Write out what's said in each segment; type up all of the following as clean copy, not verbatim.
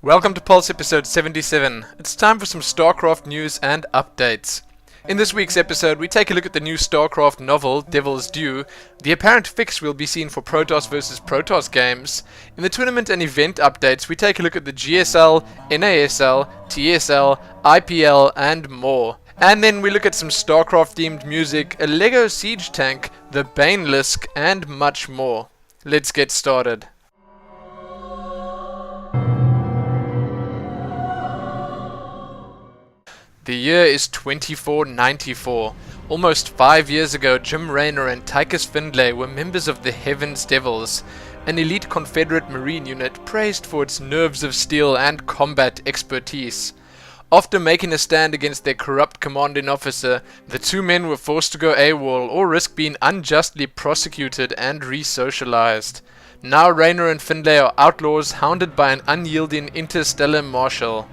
Welcome to Pulse episode 77. It's time for some StarCraft news and updates. In this week's episode, we take a look at the new StarCraft Novel, Devil's Due, the apparent fix we'll be seeing for Protoss vs Protoss games. In the tournament and event updates, we take a look at the GSL, NASL, TSL, IPL and more. And then we look at some StarCraft themed music, a LEGO siege tank, the Banelisk and much more. Let's get started. The year is 2494. Almost 5 years ago, Jim Raynor and Tychus Findlay were members of the Heavens Devils, an elite Confederate Marine unit praised for its nerves of steel and combat expertise. After making a stand against their corrupt commanding officer, the two men were forced to go AWOL or risk being unjustly prosecuted and re-socialized. Now Raynor and Findlay are outlaws hounded by an unyielding interstellar marshal.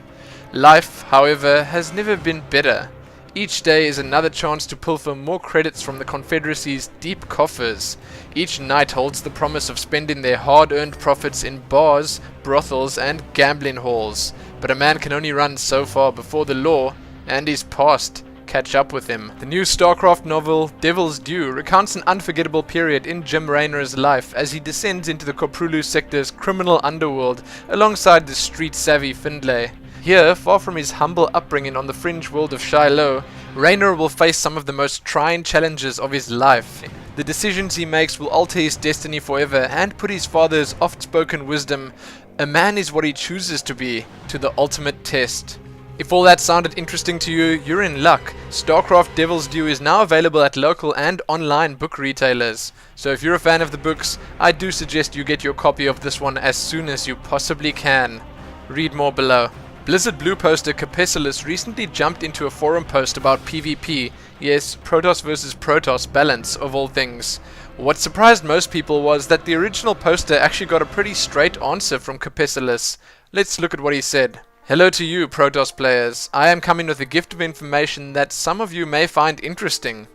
Life, however, has never been better. Each day is another chance to pilfer more credits from the Confederacy's deep coffers. Each night holds the promise of spending their hard-earned profits in bars, brothels, and gambling halls. But a man can only run so far before the law and his past catch up with him. The new StarCraft novel, Devil's Due, recounts an unforgettable period in Jim Raynor's life as he descends into the Koprulu sector's criminal underworld alongside the street-savvy Findlay. Here, far from his humble upbringing on the fringe world of Shiloh, Raynor will face some of the most trying challenges of his life. The decisions he makes will alter his destiny forever and put his father's oft-spoken wisdom, "A man is what he chooses to be," to the ultimate test. If all that sounded interesting to you, you're in luck. StarCraft Devil's Due is now available at local and online book retailers. So if you're a fan of the books, I do suggest you get your copy of this one as soon as you possibly can. Read more below. Blizzard Blue poster Capesilis recently jumped into a forum post about PvP, yes, Protoss vs Protoss balance of all things. What surprised most people was that the original poster actually got a pretty straight answer from Capesilis. Let's look at what he said. Hello to you, Protoss players. I am coming with a gift of information that some of you may find interesting.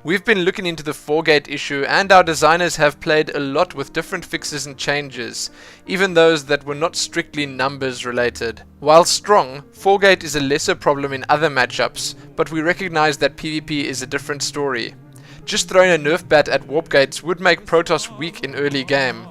We've been looking into the 4-gate issue and our designers have played a lot with different fixes and changes, even those that were not strictly numbers related. While strong, 4-gate is a lesser problem in other matchups, but we recognize that PvP is a different story. Just throwing a nerf bat at warp gates would make Protoss weak in early game.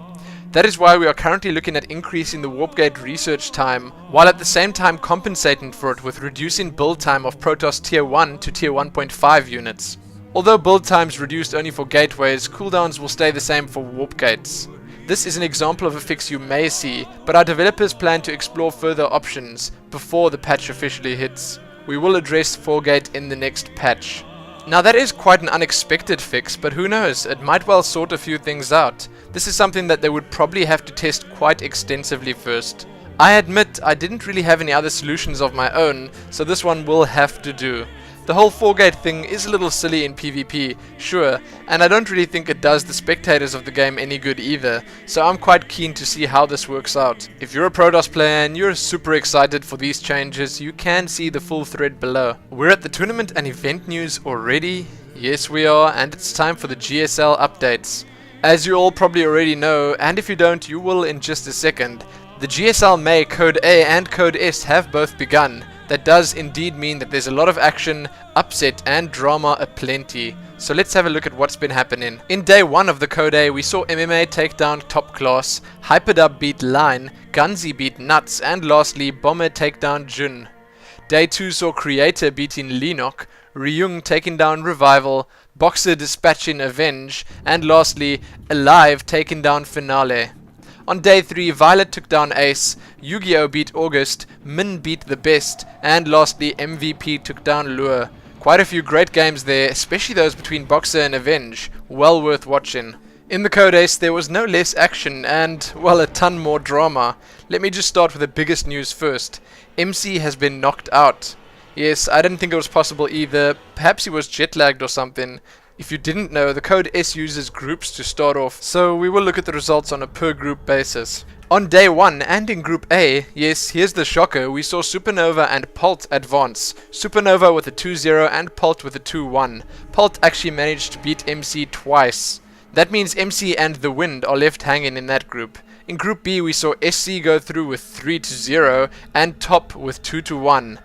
That is why we are currently looking at increasing the warp gate research time, while at the same time compensating for it with reducing build time of Protoss tier 1 to tier 1.5 units. Although build times reduced only for gateways, cooldowns will stay the same for warp gates. This is an example of a fix you may see, but our developers plan to explore further options before the patch officially hits. We will address 4-gate in the next patch. Now that is quite an unexpected fix, but who knows, it might well sort a few things out. This is something that they would probably have to test quite extensively first. I admit I didn't really have any other solutions of my own, so this one will have to do. The whole 4-gate thing is a little silly in PvP, sure, and I don't really think it does the spectators of the game any good either, so I'm quite keen to see how this works out. If you're a Protoss player and you're super excited for these changes, you can see the full thread below. We're at the tournament and event news already? Yes we are, and it's time for the GSL updates. As you all probably already know, and if you don't, you will in just a second, the GSL May Code A and Code S have both begun. That does indeed mean that there's a lot of action, upset and drama aplenty. So let's have a look at what's been happening. In day 1 of the Code A, we saw MMA take down Top Class, Hyperdub beat Line, Gunzi beat Nuts, and lastly Bomber take down Jun. Day 2 saw Creator beating Lenok, Ryung taking down Revival, Boxer dispatching Avenge, and lastly Alive taking down Finale. On day 3, Violet took down Ace, Yu-Gi-Oh! Beat August, Min beat The Best, and lastly MVP took down Lure. Quite a few great games there, especially those between Boxer and Avenge, well worth watching. In the Code Ace there was no less action and, well, a ton more drama. Let me just start with the biggest news first. MC has been knocked out. Yes, I didn't think it was possible either, perhaps he was jet lagged or something. If you didn't know, the Code S uses groups to start off, so we will look at the results on a per group basis. On day 1 and in Group A, yes, here's the shocker, we saw Supernova and Pult advance. Supernova with a 2-0 and Pult with a 2-1. Pult actually managed to beat MC twice. That means MC and The Wind are left hanging in that group. In Group B, we saw SC go through with 3-0 and Top with 2-1.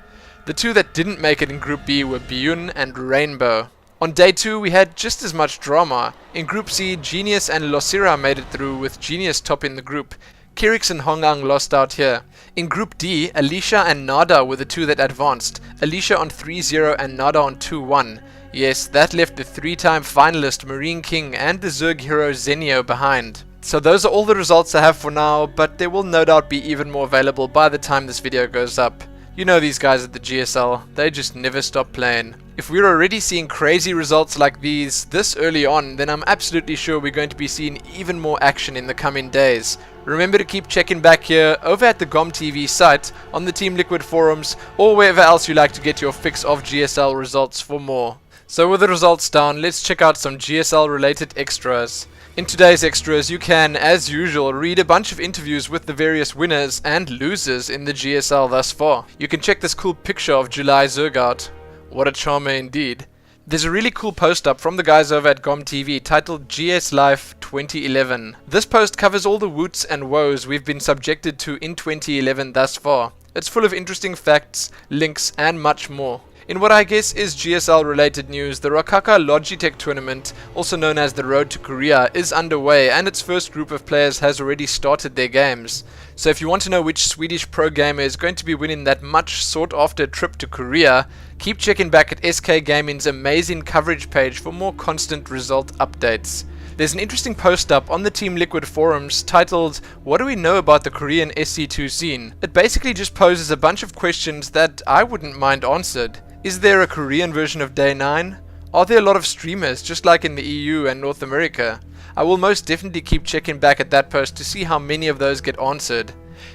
The two that didn't make it in Group B were Biyun and Rainbow. On day 2, we had just as much drama. In Group C, Genius and Losira made it through, with Genius topping the group. Kirix and Hongang lost out here. In Group D, Alicia and Nada were the two that advanced. Alicia on 3-0 and Nada on 2-1. Yes, that left the 3-time finalist Marine King and the Zerg hero Zenio behind. So those are all the results I have for now, but there will no doubt be even more available by the time this video goes up. You know these guys at the GSL, they just never stop playing. If we're already seeing crazy results like these this early on, then I'm absolutely sure we're going to be seeing even more action in the coming days. Remember to keep checking back here over at the GOM TV site, on the Team Liquid forums, or wherever else you like to get your fix of GSL results for more. So with the results down, let's check out some GSL related extras. In today's extras, you can, as usual, read a bunch of interviews with the various winners and losers in the GSL thus far. You can check this cool picture of July Zerg out. What a charmer indeed. There's a really cool post up from the guys over at GOM TV titled GS Life 2011. This post covers all the woots and woes we've been subjected to in 2011 thus far. It's full of interesting facts, links, and much more. In what I guess is GSL related news, the Rakaka Logitech tournament, also known as the Road to Korea, is underway and its first group of players has already started their games. So if you want to know which Swedish pro gamer is going to be winning that much sought after trip to Korea, keep checking back at SK Gaming's amazing coverage page for more constant result updates. There's an interesting post up on the Team Liquid forums titled, "What do we know about the Korean SC2 scene?" It basically just poses a bunch of questions that I wouldn't mind answered. Is there a Korean version of Day 9? Are there a lot of streamers, just like in the EU and North America? I will most definitely keep checking back at that post to see how many of those get answered.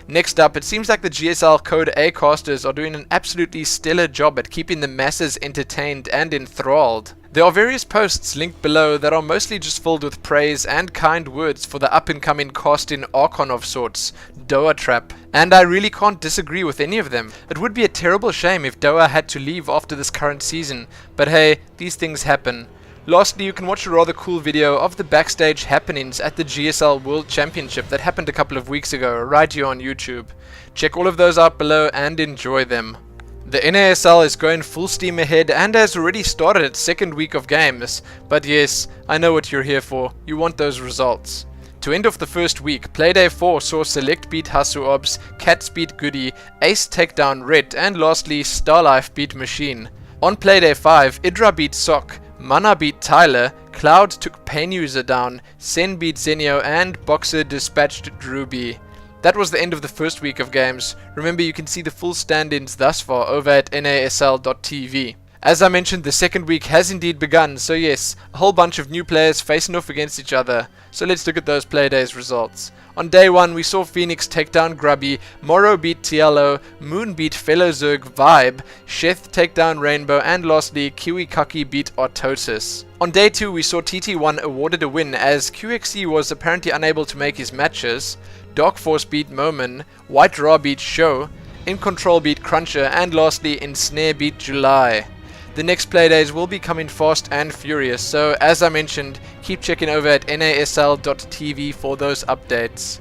Next up, it seems like the GSL Code A casters are doing an absolutely stellar job at keeping the masses entertained and enthralled. There are various posts linked below that are mostly just filled with praise and kind words for the up-and-coming casting Archon of sorts, Doa Trap, and I really can't disagree with any of them. It would be a terrible shame if Doa had to leave after this current season, but hey, these things happen. Lastly, you can watch a rather cool video of the backstage happenings at the GSL World Championship that happened a couple of weeks ago, right here on YouTube. Check all of those out below and enjoy them. The NASL is going full steam ahead and has already started its second week of games, but yes, I know what you're here for, you want those results. To end off the first week, Playday 4 saw Select beat Hasu Obs, Cats beat Goody, Ace take down Red, and lastly Starlife beat Machine. On Playday 5, Idra beat Sok, Mana beat Tyler, Cloud took Pain User down, Sen beat Zenio, and Boxer dispatched Druby. That was the end of the first week of games. Remember, you can see the full stand-ins thus far over at nasl.tv. As I mentioned, the second week has indeed begun, so yes, a whole bunch of new players facing off against each other. So let's look at those Playdays results. On day 1, we saw Phoenix take down Grubby, Moro beat Tielo, Moon beat fellow Zerg Vibe, Sheth take down Rainbow, and lastly, Kiwikaki beat Artosis. On day 2, we saw TT1 awarded a win as QXC was apparently unable to make his matches, Dark Force beat Momin, White Raw beat Show, In Control beat Cruncher, and lastly, Ensnare beat July. The next Playdays will be coming fast and furious, so as I mentioned, keep checking over at nasl.tv for those updates.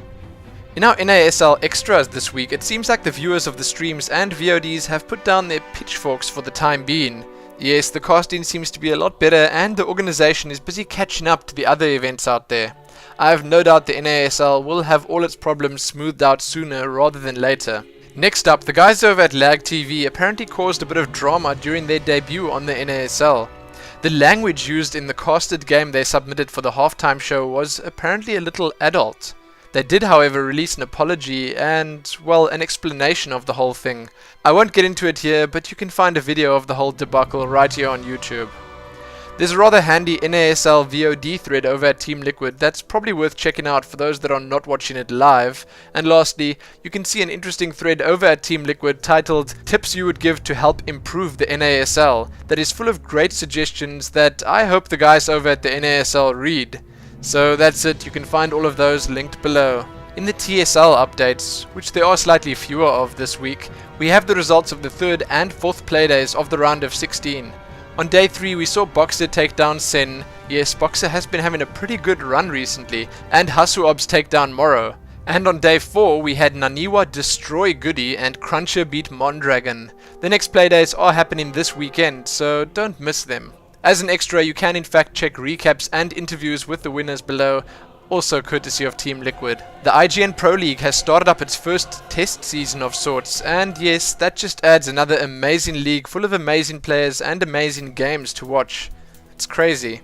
In our NASL extras this week, it seems like the viewers of the streams and VODs have put down their pitchforks for the time being. Yes, the casting seems to be a lot better and the organization is busy catching up to the other events out there. I have no doubt the NASL will have all its problems smoothed out sooner rather than later. Next up, the guys over at Lag TV apparently caused a bit of drama during their debut on the NASL. The language used in the casted game they submitted for the halftime show was apparently a little adult. They did, however, release an apology and, well, an explanation of the whole thing. I won't get into it here, but you can find a video of the whole debacle right here on YouTube. There's a rather handy NASL VOD thread over at Team Liquid that's probably worth checking out for those that are not watching it live. And lastly, you can see an interesting thread over at Team Liquid titled Tips You Would Give to Help Improve the NASL that is full of great suggestions that I hope the guys over at the NASL read. So that's it, you can find all of those linked below. In the TSL updates, which there are slightly fewer of this week, we have the results of the third and fourth playdays of the round of 16. On day 3 we saw Boxer take down Sen. Yes, Boxer has been having a pretty good run recently, and Hasu Obs take down Moro. And on day 4 we had Naniwa destroy Goody and Cruncher beat Mondragon. The next playdays are happening this weekend, so don't miss them. As an extra, you can in fact check recaps and interviews with the winners below, also courtesy of Team Liquid. The IGN Pro League has started up its first test season of sorts, and yes, that just adds another amazing league full of amazing players and amazing games to watch. It's crazy.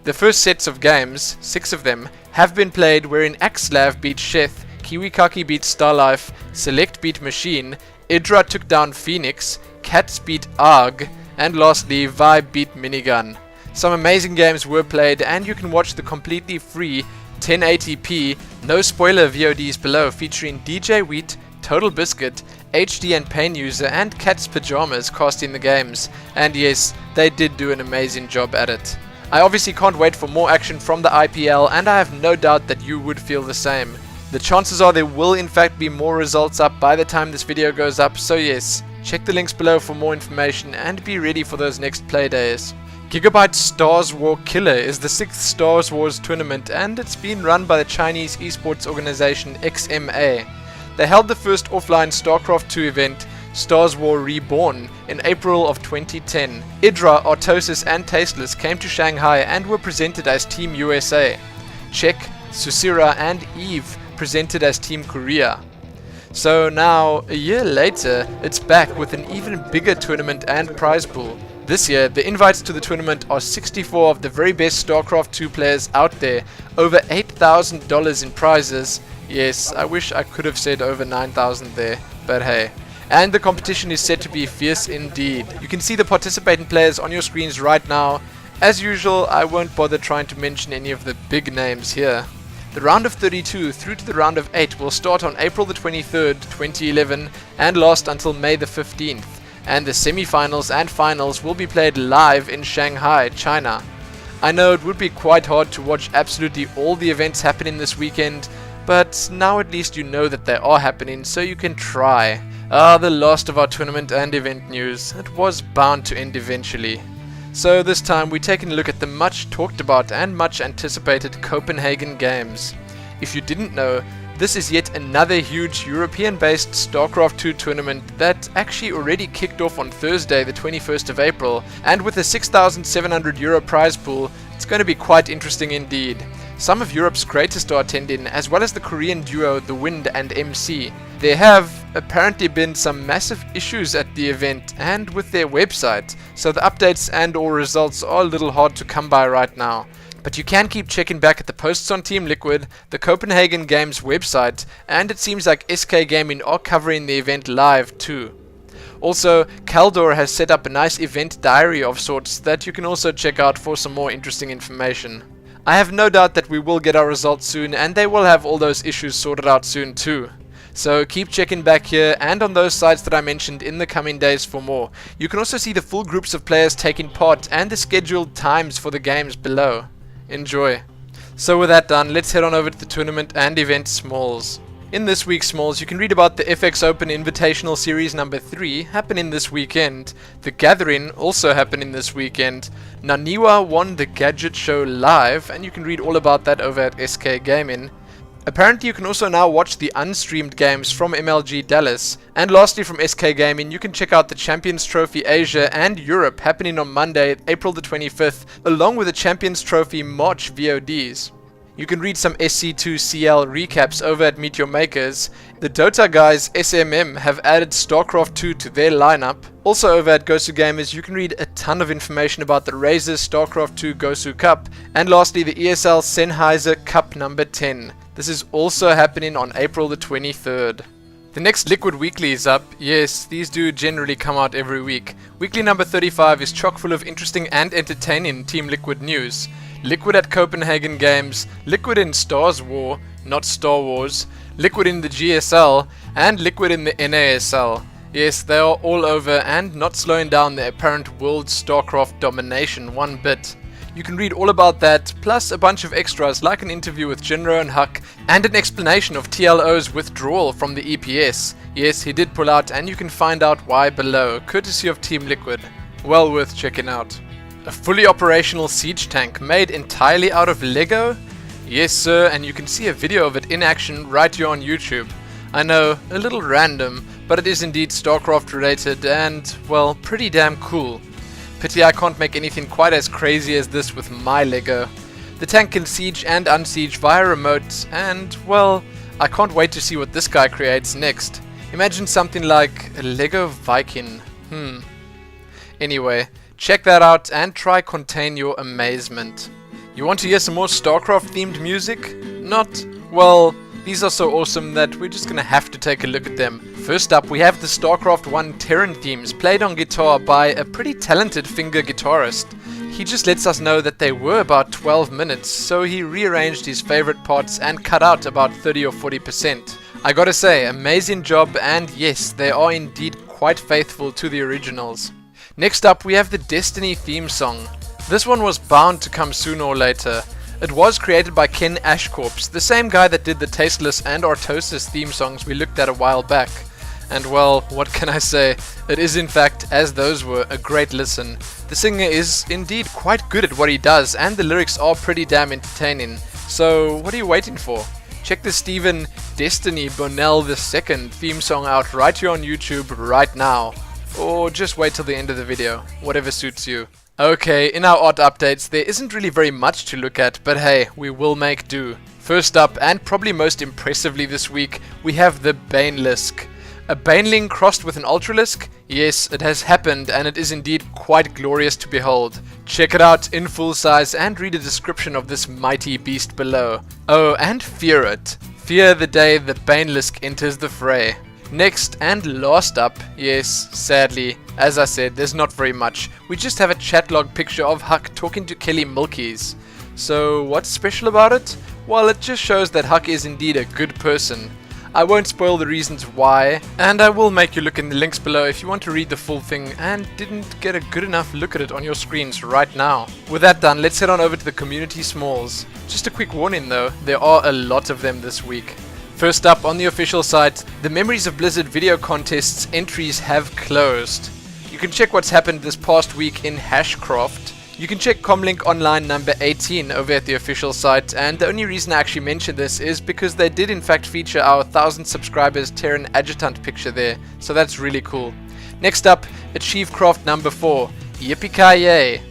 The first sets of games, 6 of them, have been played wherein Axlav beat Sheth, Kiwikaki beat Starlife, Select beat Machine, Idra took down Phoenix, Cats beat Arg, and lastly Vibe beat Minigun. Some amazing games were played, and you can watch the completely free 1080p no spoiler VODs below featuring DJ Wheat, Total Biscuit, HD and Pain User and Cat's Pajamas casting the games, and yes, they did do an amazing job at it. I obviously can't wait for more action from the IPL, and I have no doubt that you would feel the same. The chances are there will in fact be more results up by the time this video goes up, so yes, check the links below for more information and be ready for those next playdays. Gigabyte Stars War Killer is the 6th Stars Wars tournament, and it's being run by the Chinese esports organization XMA. They held the first offline StarCraft 2 event, Stars War Reborn, in April of 2010. Idra, Artosis and Tasteless came to Shanghai and were presented as Team USA. Czech, Susira and Eve presented as Team Korea. So now, a year later, it's back with an even bigger tournament and prize pool. This year, the invites to the tournament are 64 of the very best StarCraft 2 players out there, over $8,000 in prizes. Yes, I wish I could have said over 9,000 there, but hey. And the competition is set to be fierce indeed. You can see the participating players on your screens right now. As usual, I won't bother trying to mention any of the big names here. The round of 32 through to the round of 8 will start on April the 23rd, 2011 and last until May the 15th. And the semi-finals and finals will be played live in Shanghai, China. I know it would be quite hard to watch absolutely all the events happening this weekend, but now at least you know that they are happening, so you can try. The last of our tournament and event news. It was bound to end eventually. So this time we're taking a look at the much talked about and much anticipated Copenhagen Games. If you didn't know, this is yet another huge European-based StarCraft 2 tournament that actually already kicked off on Thursday the 21st of April, and with a €6,700 prize pool, it's going to be quite interesting indeed. Some of Europe's greatest are attending, as well as the Korean duo The Wind and MC. There have apparently been some massive issues at the event and with their website, so the updates and or results are a little hard to come by right now. But you can keep checking back at the posts on Team Liquid, the Copenhagen Games website, and it seems like SK Gaming are covering the event live too. Also, Kaldor has set up a nice event diary of sorts that you can also check out for some more interesting information. I have no doubt that we will get our results soon, and they will have all those issues sorted out soon too. So keep checking back here and on those sites that I mentioned in the coming days for more. You can also see the full groups of players taking part and the scheduled times for the games below. Enjoy. So with that done, let's head on over to the tournament and event Smalls. In this week's Smalls, you can read about the FX Open Invitational Series number 3 happening this weekend, The Gathering also happening this weekend, Naniwa won the Gadget Show live, and you can read all about that over at SK Gaming. Apparently you can also now watch the unstreamed games from MLG Dallas, and lastly from SK Gaming you can check out the Champions Trophy Asia and Europe happening on Monday, April the 25th, along with the Champions Trophy March VODs. You can read some SC2CL recaps over at Meet Your Makers. The Dota guys SMM have added StarCraft 2 to their lineup. Also over at Gosu Gamers you can read a ton of information about the Razer StarCraft 2 Gosu Cup, and lastly the ESL Sennheiser Cup number 10. This is also happening on April the 23rd. The next Liquid Weekly is up. Yes, these do generally come out every week. Weekly number 35 is chock full of interesting and entertaining Team Liquid news. Liquid at Copenhagen Games, Liquid in Stars War, not Star Wars, Liquid in the GSL, and Liquid in the NASL. Yes, they are all over and not slowing down their apparent world StarCraft domination one bit. You can read all about that, plus a bunch of extras like an interview with Jinro and Huck, and an explanation of TLO's withdrawal from the EPS. Yes, he did pull out, and you can find out why below, courtesy of Team Liquid. Well worth checking out. A fully operational siege tank made entirely out of Lego? Yes sir, and you can see a video of it in action right here on YouTube. I know, a little random, but it is indeed StarCraft related and, well, pretty damn cool. Pity I can't make anything quite as crazy as this with my Lego. The tank can siege and unsiege via remote, and, well, I can't wait to see what this guy creates next. Imagine something like a Lego Viking. Anyway, check that out and try contain your amazement. You want to hear some more StarCraft themed music? Not? Well, these are so awesome that we're just gonna have to take a look at them. First up, we have the StarCraft 1 Terran themes played on guitar by a pretty talented finger guitarist. He just lets us know that they were about 12 minutes, so he rearranged his favorite parts and cut out about 30 or 40%. I gotta say, amazing job, and yes, they are indeed quite faithful to the originals. Next up, we have the Destiny theme song. This one was bound to come sooner or later. It was created by Ken Ashcorps, the same guy that did the Tasteless and Artosis theme songs we looked at a while back. And well, what can I say? It is in fact, as those were, a great listen. The singer is indeed quite good at what he does, and the lyrics are pretty damn entertaining. So what are you waiting for? Check the Stephen Destiny Bonnell II theme song out right here on YouTube right now. Or just wait till the end of the video, whatever suits you. Okay, in our art updates, there isn't really very much to look at, but hey, we will make do. First up, and probably most impressively this week, we have the Banelisk. A Baneling crossed with an Ultralisk? Yes, it has happened, and it is indeed quite glorious to behold. Check it out in full size and read a description of this mighty beast below. Oh, and fear it. Fear the day the Banelisk enters the fray. Next and last up, yes, sadly, as I said, there's not very much. We just have a chat log picture of Huck talking to Kelly Milkies. So what's special about it? Well, it just shows that Huck is indeed a good person. I won't spoil the reasons why, and I will make you look in the links below if you want to read the full thing and didn't get a good enough look at it on your screens right now. With that done, let's head on over to the community smalls. Just a quick warning though, there are a lot of them this week. First up, on the official site, the Memories of Blizzard video contests entries have closed. You can check what's happened this past week in Hashcraft. You can check Comlink Online number 18 over at the official site, and the only reason I actually mention this is because they did in fact feature our 1000 subscribers Terran Adjutant picture there, so that's really cool. Next up, Achievecraft number 4, Yippee-ki-yay!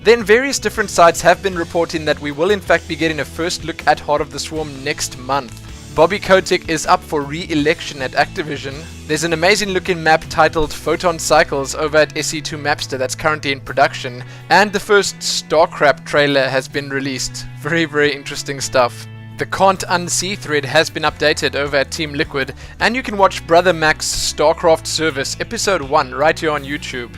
Then various different sites have been reporting that we will in fact be getting a first look at Heart of the Swarm next month. Bobby Kotick is up for re-election at Activision. There's an amazing looking map titled Photon Cycles over at SE2 Mapster that's currently in production, and the first StarCraft trailer has been released. Very interesting stuff. The Can't Unsee thread has been updated over at Team Liquid, and you can watch Brother Mac's StarCraft Service Episode 1 right here on YouTube.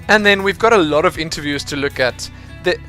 And then we've got a lot of interviews to look at. This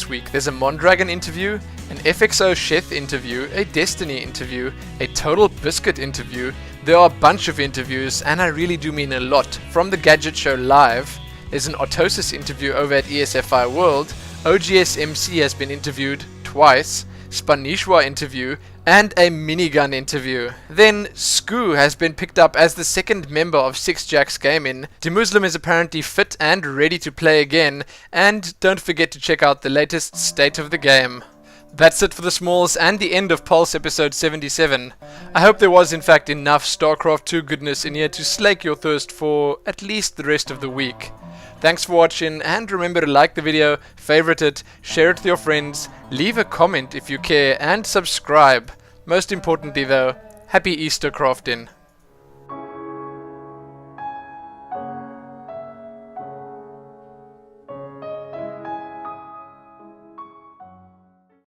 week. There's a Mondragon interview, an FXO Sheth interview, a Destiny interview, a Total Biscuit interview. There are a bunch of interviews, and I really do mean a lot. From the Gadget Show Live, there's an Autosis interview over at ESFI World, OGS MC has been interviewed twice, Spanishwa interview, and a minigun interview. Then Skoo has been picked up as the second member of Six Jacks Gaming. DeMuslim is apparently fit and ready to play again, and don't forget to check out the latest state of the game. That's it for the smalls and the end of Pulse episode 77. I hope there was in fact enough StarCraft 2 goodness in here to slake your thirst for at least the rest of the week. Thanks for watching, and remember to like the video, favorite it, share it with your friends, leave a comment if you care, and subscribe. Most importantly though, happy Easter crafting.